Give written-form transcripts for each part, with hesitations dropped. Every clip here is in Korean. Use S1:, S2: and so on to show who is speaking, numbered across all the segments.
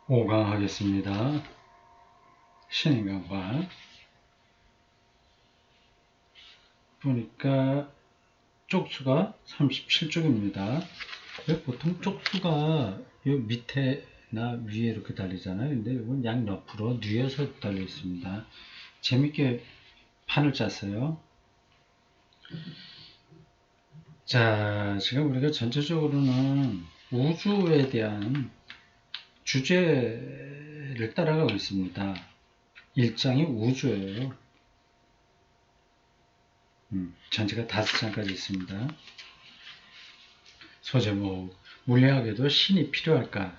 S1: 5강 하겠습니다. 신인간과 보니까 쪽수가 37쪽입니다. 보통 쪽수가 요 밑에나 위에 이렇게 달리잖아요. 근데 이건 양옆으로 뉘어서 달려 있습니다. 재밌게 판을 짰어요. 자, 지금 우리가 전체적으로는 우주에 대한 주제를 따라가고 있습니다. 1장이 우주예요. 전체가 5장까지 있습니다. 소제목, 물리학에도 신이 필요할까?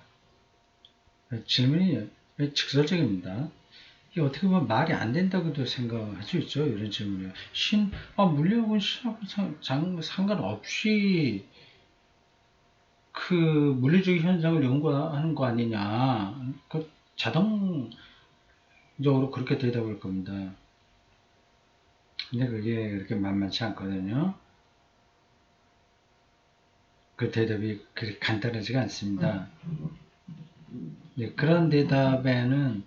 S1: 질문이 직설적입니다. 이게 어떻게 보면 말이 안 된다고도 생각할 수 있죠. 이런 질문이요. 물리학은 신하고 상관없이 그 물리적 현상을 연구하는 거 아니냐. 자동적으로 그렇게 대답할 겁니다. 근데 그게 그렇게 만만치 않거든요. 그 대답이 그렇게 간단하지가 않습니다. 네, 그런 대답에는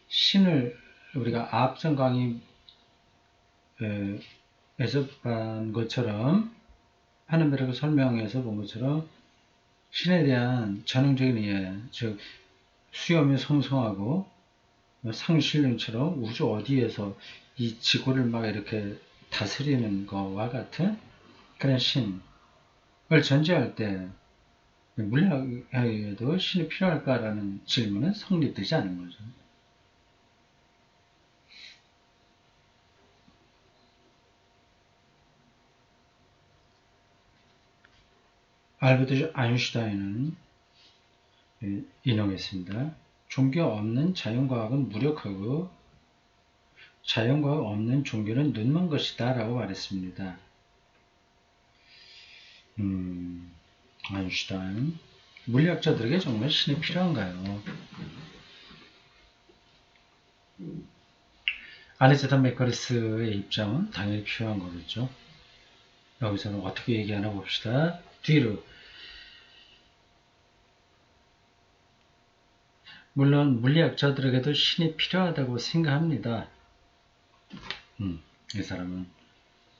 S1: 신을 우리가 앞선 강의에서 본 것처럼 하는베르크 설명에서 본 것처럼 신에 대한 전형적인 이해, 즉 수염이 성성하고 상실령처럼 우주 어디에서 이 지구를 막 이렇게 다스리는 것과 같은 그런 신을 전제할 때 물리학에도 신이 필요할까라는 질문은 성립되지 않은 거죠. 알버트 아인슈타인은 인용했습니다. 종교 없는 자연과학은 무력하고 자연과학 없는 종교는 눈먼 것이다 라고 말했습니다. 아인슈타인, 물리학자들에게 정말 신이 필요한가요? 알렉산더 맥커리스의 입장은 당연히 필요한 거겠죠. 여기서는 어떻게 얘기하나 봅시다. 뒤로. 물론 물리학자들에게도 신이 필요하다고 생각합니다. 이 사람은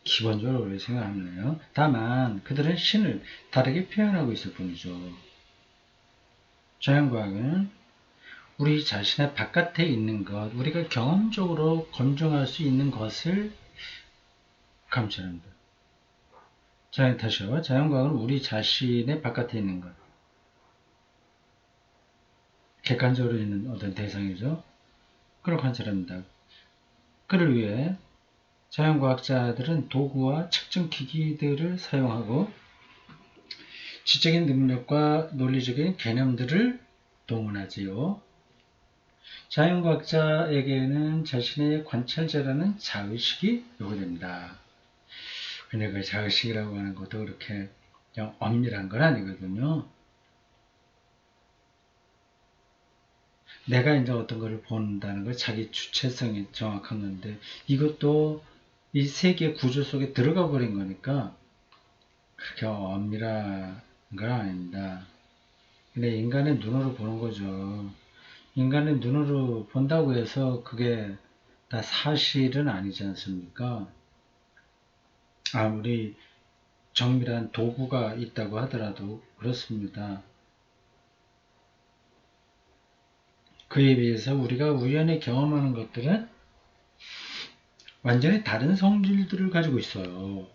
S1: 기본적으로 그렇게 생각하네요. 다만 그들은 신을 다르게 표현하고 있을 뿐이죠. 자연과학은 우리 자신의 바깥에 있는 것, 우리가 경험적으로 검증할 수 있는 것을 감찰합니다. 다시요. 자연과학은 우리 자신의 바깥에 있는 것, 객관적으로 있는 어떤 대상이죠. 그걸 관찰합니다. 그를 위해 자연과학자들은 도구와 측정 기기들을 사용하고 지적인 능력과 논리적인 개념들을 동원하지요. 자연과학자에게는 자신의 관찰자라는 자의식이 요구됩니다. 근데 그 자의식이라고 하는 것도 그렇게 그냥 엄밀한 건 아니거든요. 내가 이제 어떤 거를 본다는 건 자기 주체성이 정확한 건데 이것도 이 세계 구조 속에 들어가 버린 거니까 그렇게 엄밀한 건 아닙니다. 근데 인간의 눈으로 보는 거죠. 인간의 눈으로 본다고 해서 그게 다 사실은 아니지 않습니까? 아무리 정밀한 도구가 있다고 하더라도 그렇습니다. 그에 비해서 우리가 우연히 경험하는 것들은 완전히 다른 성질들을 가지고 있어요.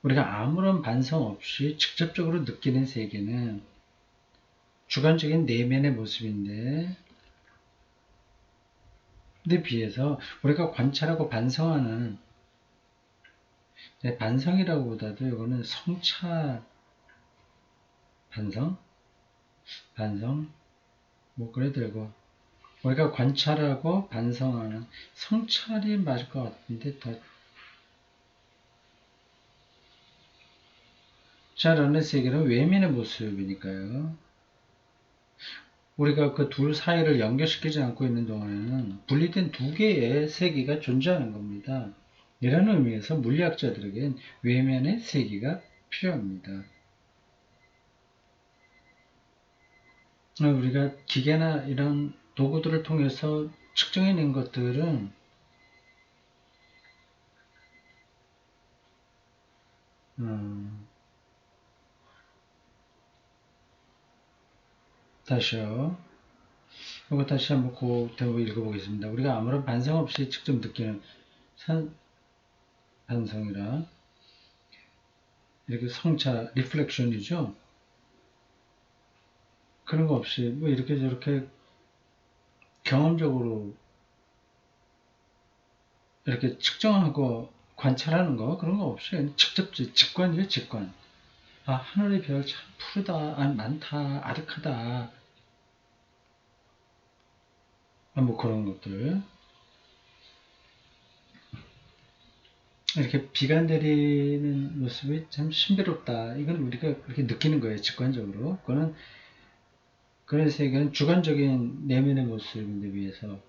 S1: 우리가 아무런 반성 없이 직접적으로 느끼는 세계는 주관적인 내면의 모습인데 비해서 우리가 관찰하고 반성하는 반성이라고 보다도 이거는 성찰 반성 뭐 그래도 되고 우리가 관찰하고 반성하는 성찰이 맞을 것 같은데 더 잘 아는 세계는 외면의 모습이니까요. 우리가 그 둘 사이를 연결시키지 않고 있는 동안에는 분리된 두 개의 세계가 존재하는 겁니다. 이런 의미에서 물리학자들에겐 외면의 세계가 필요합니다. 우리가 기계나 이런 도구들을 통해서 측정해낸 것들은 다시요. 이거 다시 한번 그 대목 읽어보겠습니다. 우리가 아무런 반성 없이 직접 느끼는 반성이라 이렇게 성차 리플렉션이죠. 그런 거 없이 뭐 이렇게 저렇게 경험적으로 이렇게 측정하고 관찰하는 거 그런 거 없이 직접 직관이에요. 직관. 아, 하늘의 별 참 푸르다, 아, 많다, 아득하다. 아, 뭐 그런 것들. 이렇게 비가 내리는 모습이 참 신비롭다. 이건 우리가 그렇게 느끼는 거예요. 직관적으로. 그런 세계는 주관적인 내면의 모습인데 비해서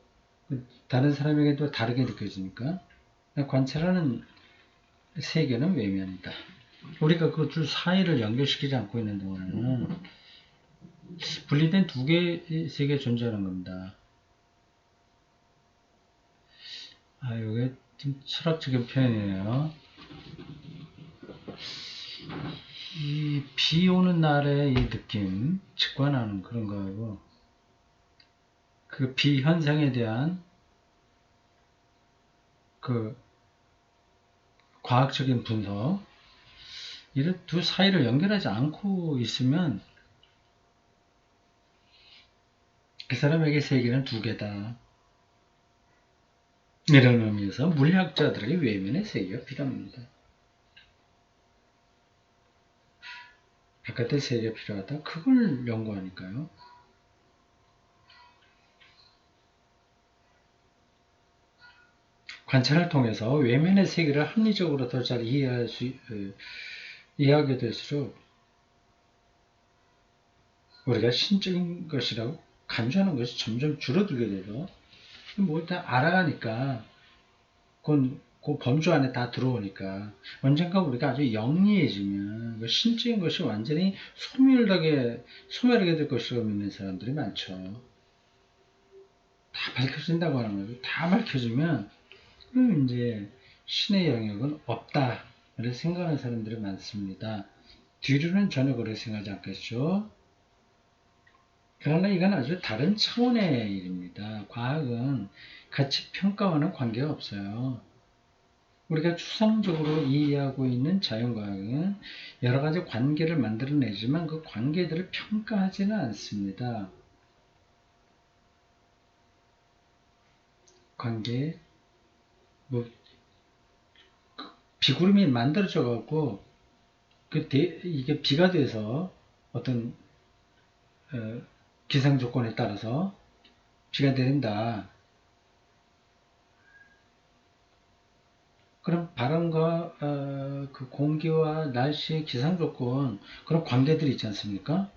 S1: 다른 사람에게도 다르게 느껴지니까 관찰하는 세계는 외면이다. 우리가 그 둘 사이를 연결시키지 않고 있는 동안에는 분리된 두 개의 세계가 존재하는 겁니다. 아, 이게 좀 철학적인 표현이에요. 이 비 오는 날의 이 느낌, 직관하는 그런 거하고 그 비 현상에 대한 그 과학적인 분석, 이런 두 사이를 연결하지 않고 있으면 그 사람에게 세계는 두 개다. 이런 의미에서 물리학자들에게 외면의 세계가 필요합니다. 바깥의 세계가 필요하다. 그걸 연구하니까요. 관찰을 통해서 외면의 세계를 합리적으로 더 잘 이해하게 될수록 우리가 신적인 것이라고 간주하는 것이 점점 줄어들게 돼서 뭐 다 알아가니까 그 범주 안에 다 들어오니까 언젠가 우리가 아주 영리해지면 그 신적인 것이 완전히 소멸하게 될 것이라고 믿는 사람들이 많죠. 다 밝혀진다고 하는 거죠. 다 밝혀지면 그럼 이제 신의 영역은 없다 이렇게 생각하는 사람들이 많습니다. 뒤로는 전혀 그렇게 생각하지 않겠죠. 그러나 이건 아주 다른 차원의 일입니다. 과학은 가치 평가와는 관계가 없어요. 우리가 추상적으로 이해하고 있는 자연과학은 여러 가지 관계를 만들어내지만 그 관계들을 평가하지는 않습니다. 관계, 뭐, 비구름이 만들어져 갖고, 이게 비가 돼서 어떤, 기상 조건에 따라서 비가 내린다. 그럼 바람과 그 공기와 날씨의 기상 조건 그런 관계들이 있지 않습니까?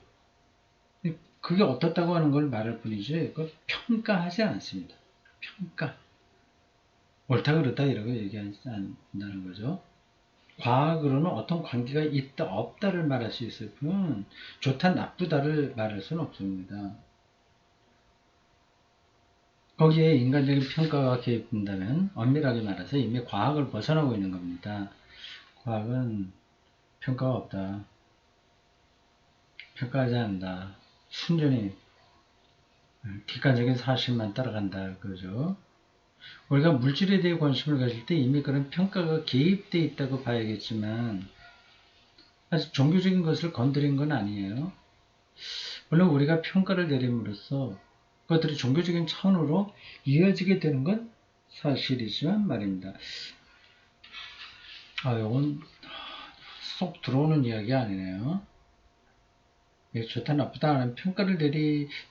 S1: 그게 어떻다고 하는 걸 말할 뿐이지 그걸 평가하지 않습니다. 평가. 옳다 그렇다 이런 거 얘기하지 않는다는 거죠. 과학으로는 어떤 관계가 있다 없다를 말할 수 있을 뿐 좋다 나쁘다를 말할 수는 없습니다. 거기에 인간적인 평가가 개입된다면 엄밀하게 말해서 이미 과학을 벗어나고 있는 겁니다. 과학은 평가가 없다. 평가하지 않는다. 순전히 객관적인 사실만 따라간다. 그죠? 우리가 물질에 대해 관심을 가질 때 이미 그런 평가가 개입되어 있다고 봐야겠지만 아직 종교적인 것을 건드린 건 아니에요. 물론 우리가 평가를 내림으로써 그것들이 종교적인 차원으로 이어지게 되는 건 사실이지만 말입니다. 이건 쏙 들어오는 이야기 아니네요. 좋다 나쁘다 하는 평가를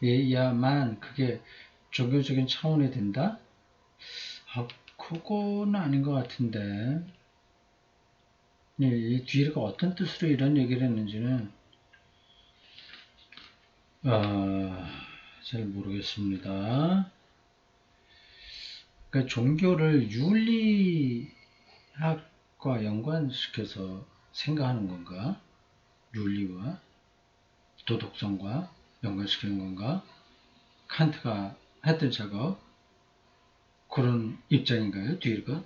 S1: 내려야만 그게 종교적인 차원이 된다? 그거는 아닌 것 같은데 이 뒤가 어떤 뜻으로 이런 얘기를 했는지는 잘 모르겠습니다. 그러니까 종교를 윤리학과 연관시켜서 생각하는 건가? 윤리와 도덕성과 연관시키는 건가? 칸트가 했던 작업, 그런 입장인가요? 뒤가?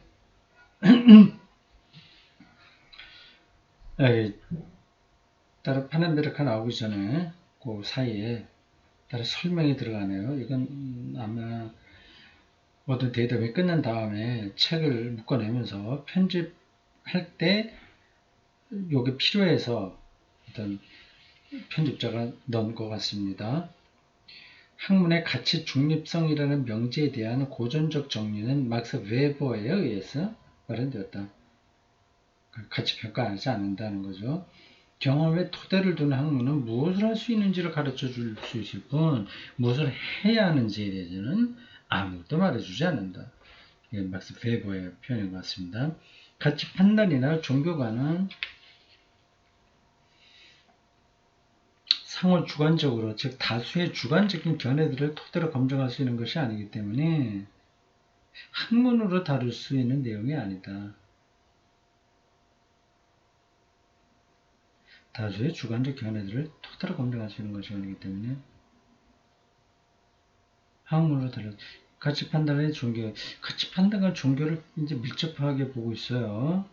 S1: 따로 파넨베르카 나오기 전에 그 사이에 따로 설명이 들어가네요. 이건 아마 모든 대답이 끝난 다음에 책을 묶어내면서 편집할 때 요게 필요해서 어떤 편집자가 넣은 것 같습니다. 학문의 가치 중립성이라는 명제에 대한 고전적 정리는 막스 웨버에 의해서 마련되었다. 가치 평가하지 않는다는 거죠. 경험에 토대를 둔 학문은 무엇을 할 수 있는지를 가르쳐 줄 수 있을 뿐 무엇을 해야 하는지에 대해서는 아무것도 말해주지 않는다. 이게 막스 웨버의 표현인 것 같습니다. 가치 판단이나 종교관은 상호 주관적으로, 즉 다수의 주관적인 견해들을 토대로 검증할 수 있는 것이 아니기 때문에 학문으로 다룰 수 있는 내용이 아니다. 다수의 주관적 견해들을 토대로 검증할 수 있는 것이 아니기 때문에 학문으로 다룰 가치 판단의 종교, 가치 판단과 종교를 이제 밀접하게 보고 있어요.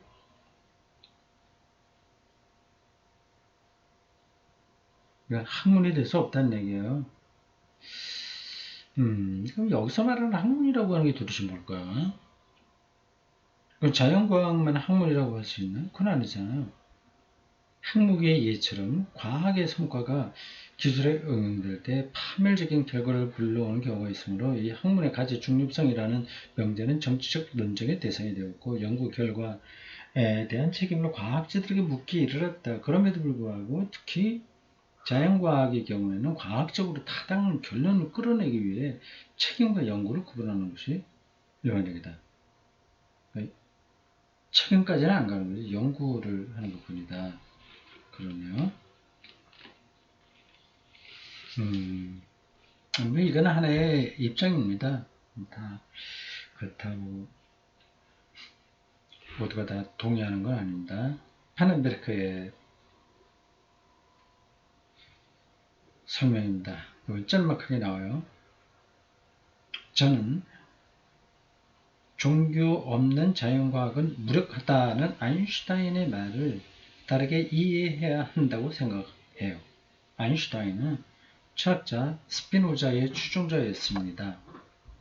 S1: 그러니까 학문이 될 수 없다는 얘기예요. 그럼 여기서 말하는 학문이라고 하는 게 도대체 뭘까? 그럼 자연과학만 학문이라고 할 수 있나? 그건 아니잖아요. 항목의 예처럼 과학의 성과가 기술에 응용될 때 파멸적인 결과를 불러오는 경우가 있으므로 이 학문의 가치 중립성이라는 명제는 정치적 논쟁의 대상이 되었고 연구 결과에 대한 책임을 과학자들에게 묻기에 이르렀다. 그럼에도 불구하고 특히 자연과학의 경우에는 과학적으로 타당한 결론을 끌어내기 위해 책임과 연구를 구분하는 것이 일반적이다. 책임까지는 안 가는 거지. 연구를 하는 것뿐이다. 그러네요. 이건 하나의 입장입니다. 다 그렇다고 모두가 다 동의하는 건 아닙니다. 파넨베르크의 설명입니다. 여기 짤막하게 나와요. 저는 종교 없는 자연과학은 무력하다는 아인슈타인의 말을 다르게 이해해야 한다고 생각해요. 아인슈타인은 철학자 스피노자의 추종자였습니다.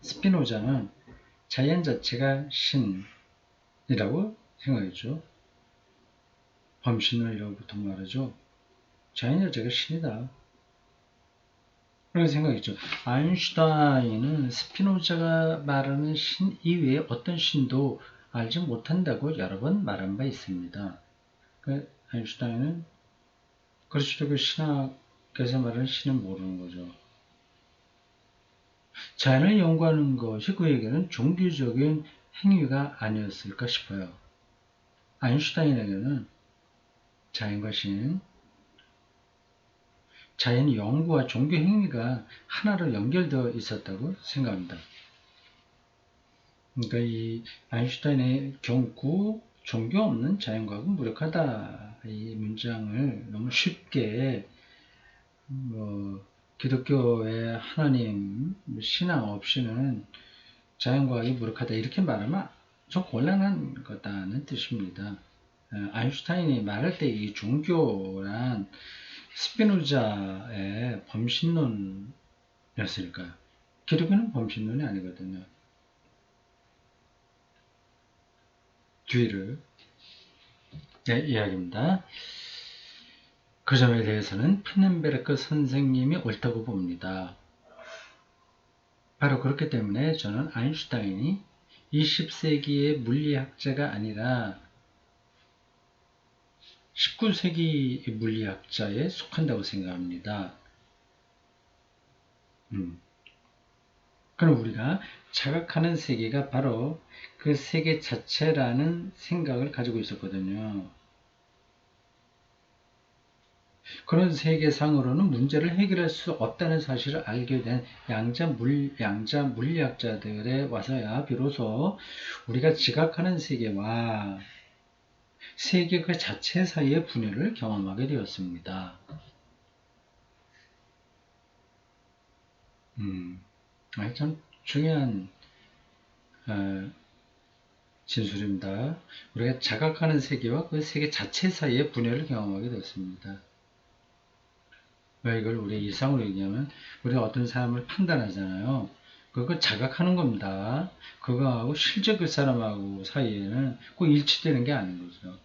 S1: 스피노자는 자연 자체가 신이라고 생각했죠. 범신론이라고 보통 말하죠. 자연 자체가 신이다. 그렇게 생각했죠. 아인슈타인은 스피노자가 말하는 신 이외에 어떤 신도 알지 못한다고 여러 번 말한 바 있습니다. 아인슈타인은 그리스도교 신학에서 말하는 신은 모르는 거죠. 자연을 연구하는 것이 그에게는 종교적인 행위가 아니었을까 싶어요. 아인슈타인에게는 자연과 신, 자연 연구와 종교 행위가 하나로 연결되어 있었다고 생각합니다. 그러니까 이 아인슈타인의 경구 종교 없는 자연과학은 무력하다 이 문장을 너무 쉽게 기독교의 하나님 신앙 없이는 자연과학이 무력하다 이렇게 말하면 좀 곤란한 거다는 뜻입니다. 아인슈타인이 말할 때 이 종교란 스피노자의 범신론이었을까요? 기독교는 범신론이 아니거든요. 뒤를 이야기입니다. 그 점에 대해서는 파넨베르크 선생님이 옳다고 봅니다. 바로 그렇기 때문에 저는 아인슈타인이 20세기의 물리학자가 아니라 19세기 물리학자에 속한다고 생각합니다. 그럼 우리가 자각하는 세계가 바로 그 세계 자체라는 생각을 가지고 있었거든요. 그런 세계상으로는 문제를 해결할 수 없다는 사실을 알게 된 양자 물리학자들에 와서야 비로소 우리가 지각하는 세계와 세계 그 자체 사이의 분열을 경험하게 되었습니다. 참 중요한 어, 진술입니다. 우리가 자각하는 세계와 그 세계 자체 사이의 분열을 경험하게 됐습니다. 왜 이걸 우리 일상으로 얘기하면 우리가 어떤 사람을 판단하잖아요. 그걸 자각하는 겁니다. 그거하고 실제 그 사람하고 사이에는 꼭 일치되는 게 아닌 거죠.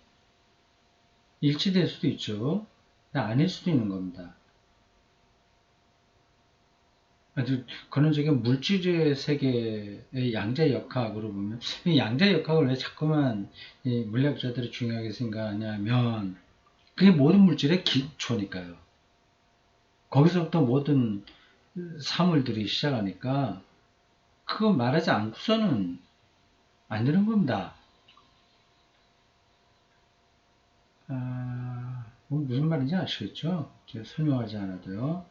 S1: 일치될 수도 있죠. 아닐 수도 있는 겁니다. 아주 근원적인 물질의 세계의 양자역학으로 보면 이 양자역학을 왜 자꾸만 이 물리학자들이 중요하게 생각하냐면 그게 모든 물질의 기초니까요. 거기서부터 모든 사물들이 시작하니까 그거 말하지 않고서는 안 되는 겁니다. 무슨 말인지 아시겠죠? 제가 설명하지 않아도요.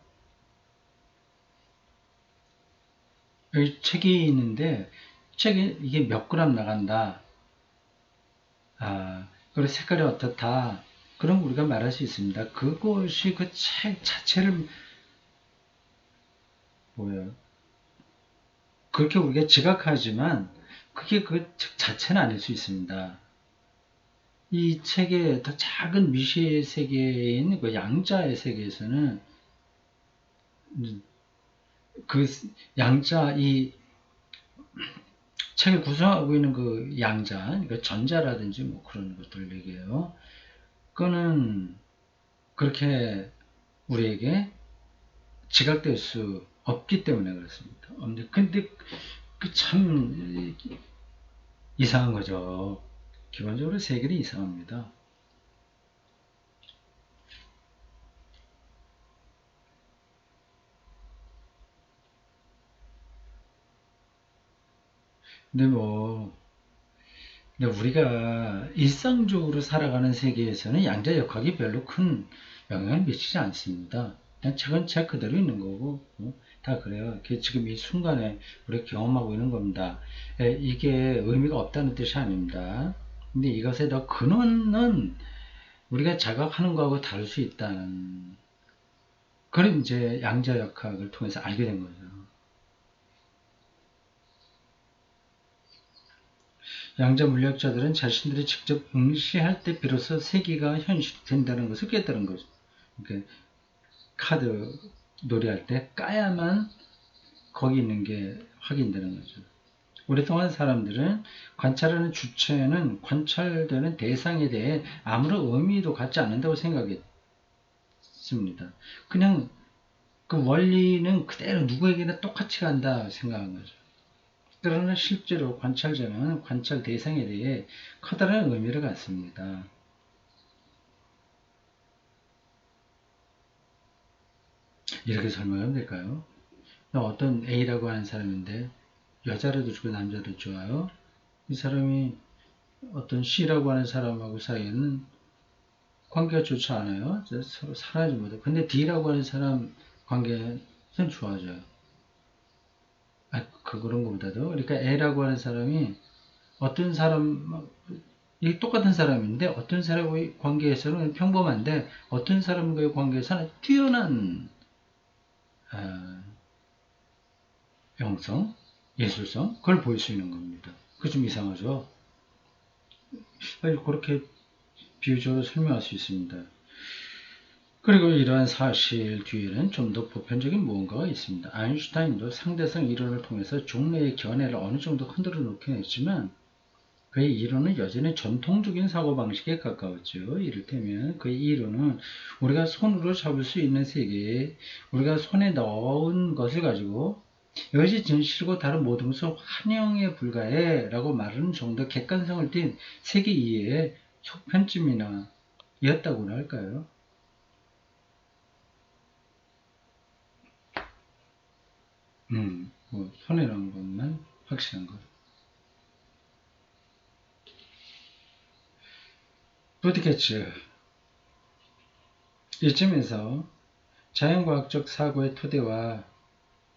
S1: 여기 책이 있는데 책이 이게 몇 그램 나간다. 그리고 색깔이 어떻다. 그럼 우리가 말할 수 있습니다. 그것이 그 책 자체를 뭐예요? 그렇게 우리가 지각하지만 그게 그 책 자체는 아닐 수 있습니다. 이 책의 더 작은 미시의 세계에 있는 그 양자의 세계에서는 그 양자 이 책을 구성하고 있는 그 양자, 그러니까 전자라든지 뭐 그런 것들 얘기해요. 그거는 그렇게 우리에게 지각될 수 없기 때문에 그렇습니다. 근데 그 참 이상한 거죠. 기본적으로 세계는 이상합니다. 근데 뭐 근데 우리가 일상적으로 살아가는 세계에서는 양자역학이 별로 큰 영향을 미치지 않습니다. 그냥 책은 책 그대로 있는 거고 다 그래요. 지금 이 순간에 우리가 경험하고 있는 겁니다. 이게 의미가 없다는 뜻이 아닙니다. 근데 이것의 더 근원은 우리가 자각하는 거하고 다를 수 있다는 그걸 이제 양자역학을 통해서 알게 된 거죠. 양자 물리학자들은 자신들이 직접 응시할 때 비로소 세계가 현실된다는 것을 깨달은 거죠. 그러니까 카드 놀이할 때 까야만 거기 있는 게 확인되는 거죠. 오랫동안 사람들은 관찰하는 주체는 관찰되는 대상에 대해 아무런 의미도 갖지 않는다고 생각했습니다. 그냥 그 원리는 그대로 누구에게나 똑같이 간다 생각한 거죠. 그러나 실제로 관찰자는 관찰 대상에 대해 커다란 의미를 갖습니다. 이렇게 설명하면 될까요? 어떤 A라고 하는 사람인데 여자라도 좋고 남자도 좋아요. 이 사람이 어떤 C라고 하는 사람하고 사이에는 관계가 좋지 않아요. 서로 사랑하지 못해. 근데 D라고 하는 사람 관계는 좋아져요. 그런 것보다도 그러니까 A라고 하는 사람이 어떤 사람 이 똑같은 사람인데 어떤 사람과의 관계에서는 평범한데 어떤 사람과의 관계에서는 뛰어난 영성, 예술성 그걸 보일 수 있는 겁니다. 그게 좀 이상하죠? 그렇게 비유적으로 설명할 수 있습니다. 그리고 이러한 사실 뒤에는 좀 더 보편적인 무언가가 있습니다. 아인슈타인도 상대성 이론을 통해서 종래의 견해를 어느 정도 흔들어 놓긴 했지만 그의 이론은 여전히 전통적인 사고방식에 가까웠죠. 이를테면 그의 이론은 우리가 손으로 잡을 수 있는 세계에 우리가 손에 넣은 것을 가지고 이것이 진실이고 다른 모든 것은 환영에 불과해 라고 말하는 정도 객관성을 띤 세계 이해의 속편쯤이나 였다고나 할까요? 뭐 손에 넣은 것만 확실한 것. 부디케츠 이쯤에서 자연과학적 사고의 토대와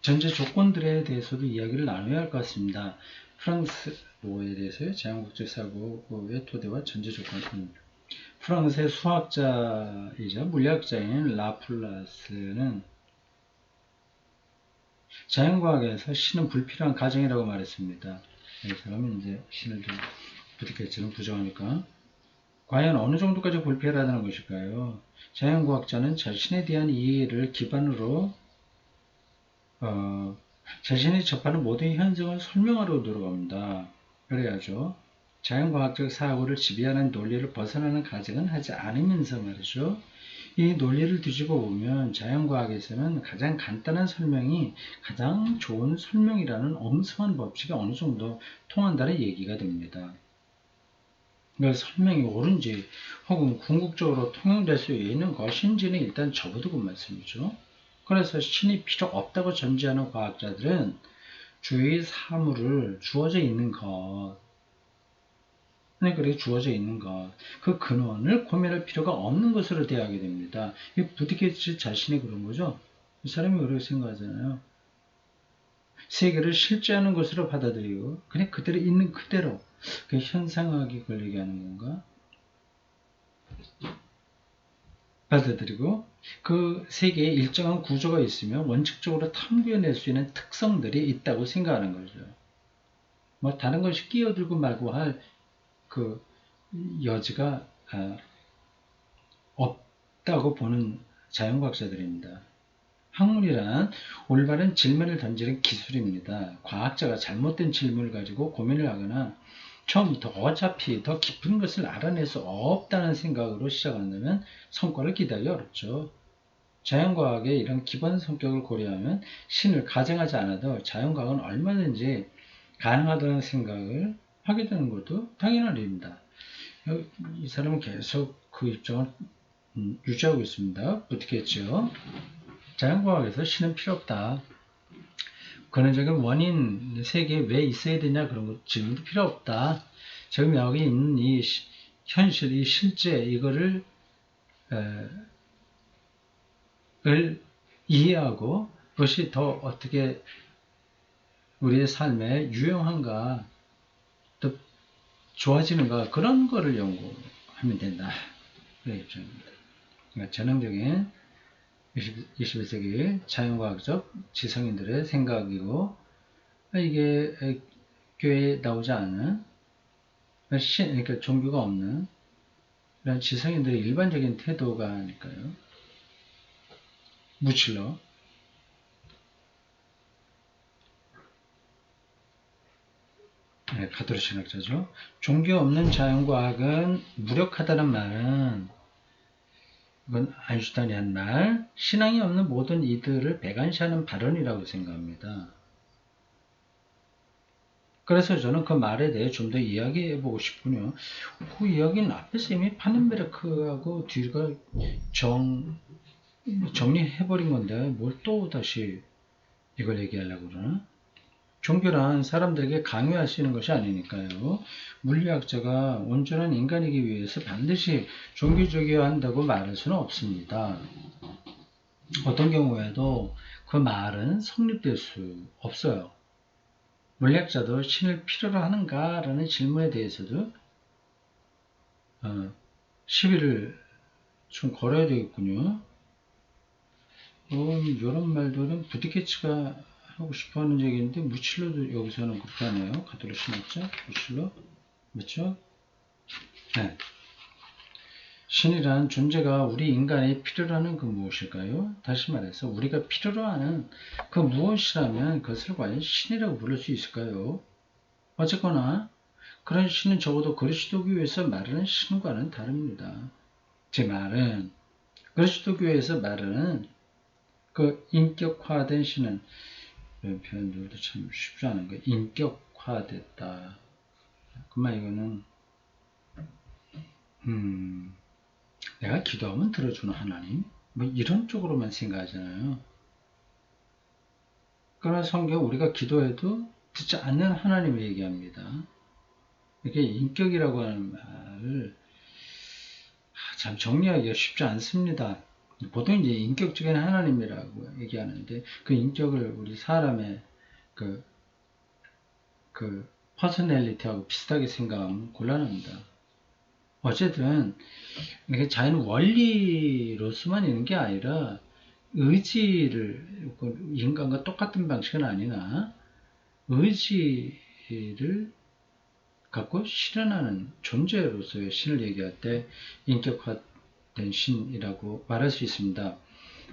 S1: 전제 조건들에 대해서도 이야기를 나눠야 할 것 같습니다. 프랑스 뭐에 대해서요? 자연과학적 사고의 토대와 전제 조건. 프랑스의 수학자이자 물리학자인 라플라스는 자연과학에서 신은 불필요한 가정이라고 말했습니다. 그러면 이제 신을 좀 부득이처럼 부정하니까 과연 어느 정도까지 불필요하다는 것일까요? 자연과학자는 자신에 대한 이해를 기반으로 자신이 접하는 모든 현상을 설명하려 노력합니다. 그래야죠. 자연과학적 사고를 지배하는 논리를 벗어나는 가정은 하지 않으면서 말이죠. 이 논리를 뒤집어 보면 자연과학에서는 가장 간단한 설명이 가장 좋은 설명이라는 엄성한 법칙이 어느 정도 통한다는 얘기가 됩니다. 그러니까 설명이 옳은지 혹은 궁극적으로 통용될 수 있는 것인지는 일단 접어두고 말씀이죠. 그래서 신이 필요 없다고 전제하는 과학자들은 주위 사물을 주어져 있는 것, 그렇게 주어져 있는 것, 그 근원을 고민할 필요가 없는 것으로 대하게 됩니다. 이 부디게츠 자신이 그런 거죠. 이 사람이 그렇게 생각하잖아요. 세계를 실제하는 것으로 받아들이고 그냥 그대로 있는 그대로 그 현상학이 그걸 얘기하는 건가? 받아들이고 그 세계에 일정한 구조가 있으며 원칙적으로 탐구해낼 수 있는 특성들이 있다고 생각하는 거죠. 뭐 다른 것이 끼어들고 말고 할 그 여지가 없다고 보는 자연과학자들입니다. 학문이란 올바른 질문을 던지는 기술입니다. 과학자가 잘못된 질문을 가지고 고민을 하거나 처음부터 어차피 더 깊은 것을 알아낼 수 없다는 생각으로 시작한다면 성과를 기대하기 어렵죠. 자연과학의 이런 기본 성격을 고려하면 신을 가정하지 않아도 자연과학은 얼마든지 가능하다는 생각을 하게 되는 것도 당연한 일입니다. 이 사람은 계속 그 입장을 유지하고 있습니다. 부득이했죠. 자연과학에서 신은 필요 없다. 근원적인 원인, 세계에 왜 있어야 되냐 그런 거 질문도 필요 없다. 지금 여기 있는 이 현실, 이 실제 이거를 이해하고 그것이 더 어떻게 우리의 삶에 유용한가, 또 좋아지는가 그런 거를 연구하면 된다. 그런 입장입니다. 그러니까 전형적인 21세기 자연과학적 지성인들의 생각이고 이게 교회에 나오지 않은 그러니까 종교가 없는 이런 지성인들의 일반적인 태도가 아닐까요? 무칠러 가톨릭 신학자죠. 종교 없는 자연과학은 무력하다는 말은 이건 아인슈타인이 한 말, 신앙이 없는 모든 이들을 배관시하는 발언이라고 생각합니다. 그래서 저는 그 말에 대해 좀 더 이야기해보고 싶군요. 그 이야기는 앞에서 이미 파넨베르크하고 뒤가 정리해버린 건데 뭘 또 다시 이걸 얘기하려고 그러나? 종교란 사람들에게 강요할 수 있는 것이 아니니까요. 물리학자가 온전한 인간이기 위해서 반드시 종교적이어야 한다고 말할 수는 없습니다. 어떤 경우에도 그 말은 성립될 수 없어요. 물리학자도 신을 필요로 하는가? 라는 질문에 대해서도 시비를 좀 걸어야 되겠군요. 이런 말들은 부디케츠가 하고 싶어 하는 얘기인데, 무칠러도 여기서는 그렇게 하네요. 가톨릭 신학자, 무칠러. 맞죠? 네. 신이란 존재가 우리 인간이 필요로 하는 그 무엇일까요? 다시 말해서 우리가 필요로 하는 그 무엇이라면 그것을 과연 신이라고 부를 수 있을까요? 어쨌거나 그런 신은 적어도 그리스도교에서 말하는 신과는 다릅니다. 제 말은 그리스도교에서 말하는 그 인격화된 신은 이런 표현들도 참 쉽지 않은 거예요. 인격화됐다. 그만 이거는 내가 기도하면 들어주는 하나님? 뭐 이런 쪽으로만 생각하잖아요. 그러나 성경 우리가 기도해도 듣지 않는 하나님을 얘기합니다. 이렇게 인격이라고 하는 말을 참 정리하기가 쉽지 않습니다. 보통 이제 인격적인 하나님이라고 얘기하는데 그 인격을 우리 사람의 그 퍼스널리티하고 비슷하게 생각하면 곤란합니다. 어쨌든 이게 자연 원리로서만 있는 게 아니라 의지를 인간과 똑같은 방식은 아니나 의지를 갖고 실현하는 존재로서의 신을 얘기할 때 인격화된 신이라고 말할 수 있습니다.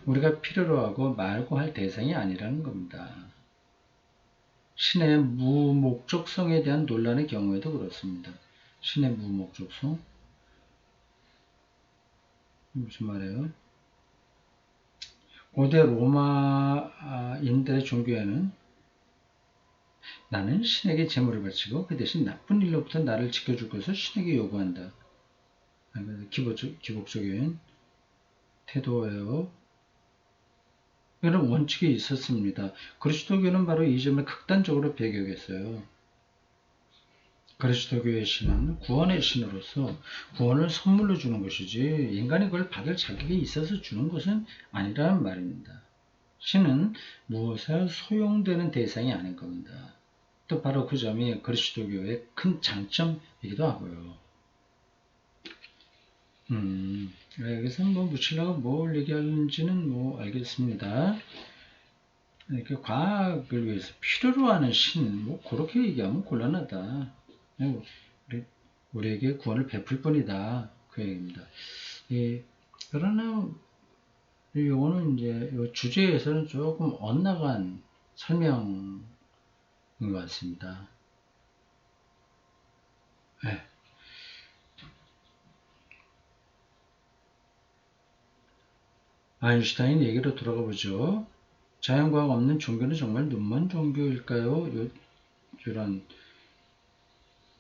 S1: 우리가 필요로 하고 말고 할 대상이 아니라는 겁니다. 신의 무목적성에 대한 논란의 경우에도 그렇습니다. 신의 무목적성? 무슨 말이에요? 고대 로마인들의 종교에는 나는 신에게 제물을 바치고 그 대신 나쁜 일로부터 나를 지켜줄 것을 신에게 요구한다. 기복적인 태도예요. 이런 원칙이 있었습니다. 그리스도교는 바로 이 점을 극단적으로 배격했어요. 그리스도교의 신은 구원의 신으로서 구원을 선물로 주는 것이지 인간이 그걸 받을 자격이 있어서 주는 것은 아니라는 말입니다. 신은 무엇에 소용되는 대상이 아닌 겁니다. 또 바로 그 점이 그리스도교의 큰 장점이기도 하고요. 여기서 묻히려고 뭘 얘기하는지는 알겠습니다. 이렇게 과학을 위해서 필요로 하는 신, 그렇게 얘기하면 곤란하다. 우리에게 구원을 베풀 뿐이다. 그 얘기입니다. 그러나, 요거는 이제, 요 주제에서는 조금 엇나간 설명인 것 같습니다. 네. 아인슈타인 얘기로 돌아가 보죠. 자연과학 없는 종교는 정말 눈먼 종교일까요? 이런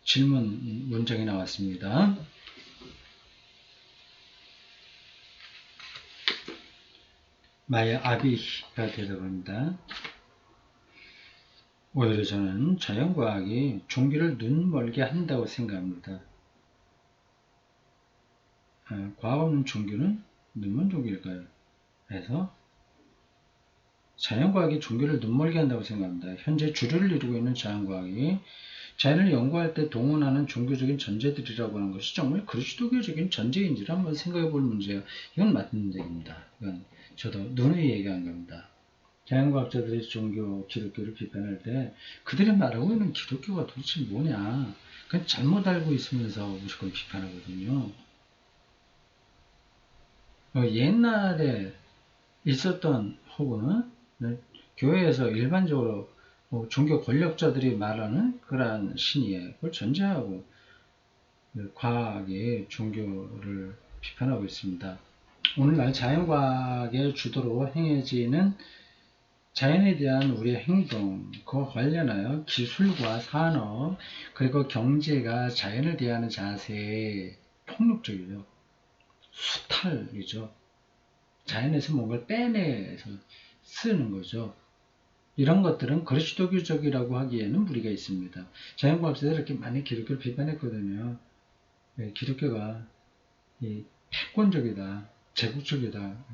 S1: 질문 문장이 나왔습니다. 마야 아비가 대답합니다. 오히려 저는 자연과학이 종교를 눈멀게 한다고 생각합니다. 과학 없는 종교는 눈먼 종교일까요? 그래서 자연과학이 종교를 눈멀게 한다고 생각합니다. 현재 주류를 이루고 있는 자연과학이 자연을 연구할 때 동원하는 종교적인 전제들이라고 하는 것이 정말 그리스도교적인 전제인지를 한번 생각해 볼 문제예요. 이건 맞는 얘기입니다. 이건 저도 누누이 얘기한 겁니다. 자연과학자들이 종교, 기독교를 비판할 때 그들이 말하고 있는 기독교가 도대체 뭐냐. 그건 잘못 알고 있으면서 무조건 비판하거든요. 옛날에 있었던 혹은 교회에서 일반적으로 종교 권력자들이 말하는 그러한 신이에요. 그걸 전제하고 과학이 종교를 비판하고 있습니다. 오늘날 자연과학의 주도로 행해지는 자연에 대한 우리의 행동, 그와 관련하여 기술과 산업, 그리고 경제가 자연을 대하는 자세에 폭력적이죠. 수탈이죠. 자연에서 뭔가를 빼내서 쓰는 거죠. 이런 것들은 그리스도교적이라고 하기에는 무리가 있습니다. 자연과학자들이 이렇게 많이 기독교를 비판했거든요. 기독교가 패권적이다, 제국적이다.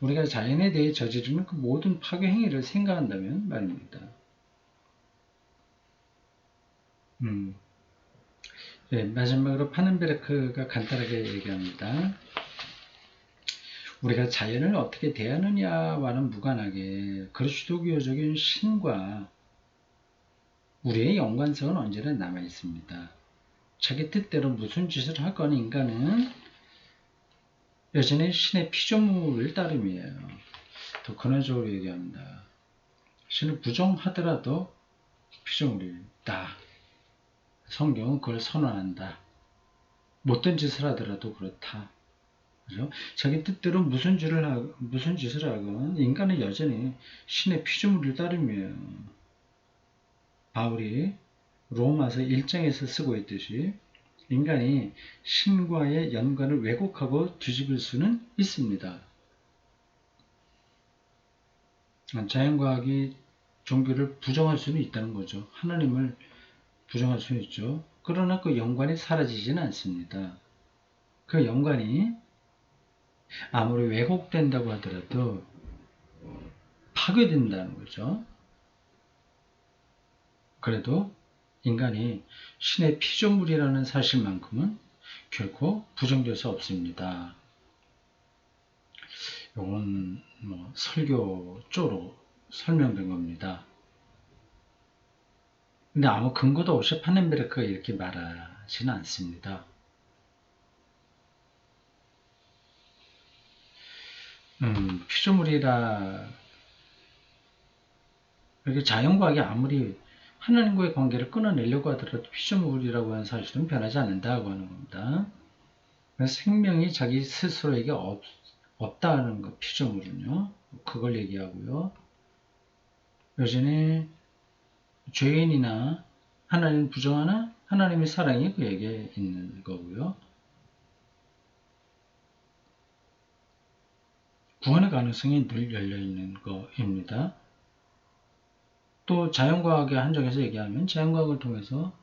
S1: 우리가 자연에 대해 저지르는 그 모든 파괴 행위를 생각한다면 말입니다. 마지막으로 파넨베르크가 간단하게 얘기합니다. 우리가 자연을 어떻게 대하느냐와는 무관하게 그리스도교적인 신과 우리의 연관성은 언제나 남아 있습니다. 자기 뜻대로 무슨 짓을 하건 인간은 여전히 신의 피조물을 따름이에요. 더 근원적으로 얘기합니다. 신을 부정하더라도 피조물이다. 성경은 그걸 선언한다. 못된 짓을 하더라도 그렇다. 그죠? 자기 뜻대로 무슨 짓을 하건 인간은 여전히 신의 피조물을 따름이에요. 바울이 로마서 1장에서 쓰고 있듯이 인간이 신과의 연관을 왜곡하고 뒤집을 수는 있습니다. 자연과학이 종교를 부정할 수는 있다는 거죠. 하나님을 부정할 수는 있죠. 그러나 그 연관이 사라지지는 않습니다. 그 연관이 아무리 왜곡된다고 하더라도 파괴된다는 거죠. 그래도 인간이 신의 피조물이라는 사실만큼은 결코 부정될 수 없습니다. 요건 뭐 설교 쪼로 설명된 겁니다. 근데 아무 근거도 없이 파넨베르크가 이렇게 말하지는 않습니다. 피조물이라 이렇게 자연과학이 아무리 하나님과의 관계를 끊어내려고 하더라도 피조물이라고 하는 사실은 변하지 않는다고 하는 겁니다. 그래서 생명이 자기 스스로에게 없다는 것, 피조물은요. 그걸 얘기하고요. 여전히 죄인이나 하나님 부정하나 하나님의 사랑이 그에게 있는 거고요. 구원의 가능성이 늘 열려있는 것입니다. 또 자연과학의 한정에서 얘기하면 자연과학을 통해서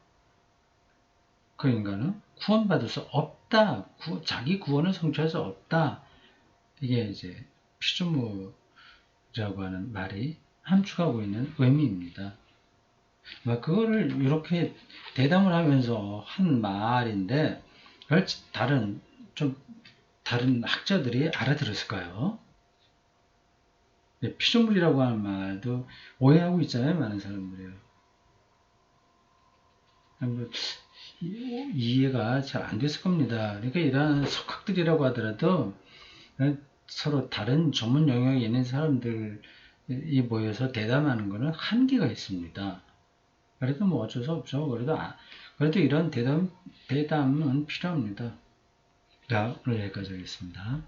S1: 그 인간은 구원받을 수 없다. 자기 구원을 성취할 수 없다. 이게 이제 피조물이라고 하는 말이 함축하고 있는 의미입니다. 그거를 이렇게 대담을 하면서 한 말인데 그걸 다른 학자들이 알아들었을까요? 피조물이라고 하는 말도 오해하고 있잖아요, 많은 사람들이요. 이해가 잘 안 됐을 겁니다. 그러니까 이런 석학들이라고 하더라도 서로 다른 전문 영역에 있는 사람들이 모여서 대담하는 것은 한계가 있습니다. 그래도 뭐 어쩔 수 없죠. 그래도 이런 대담은 필요합니다. 자, 오늘 여기까지 하겠습니다.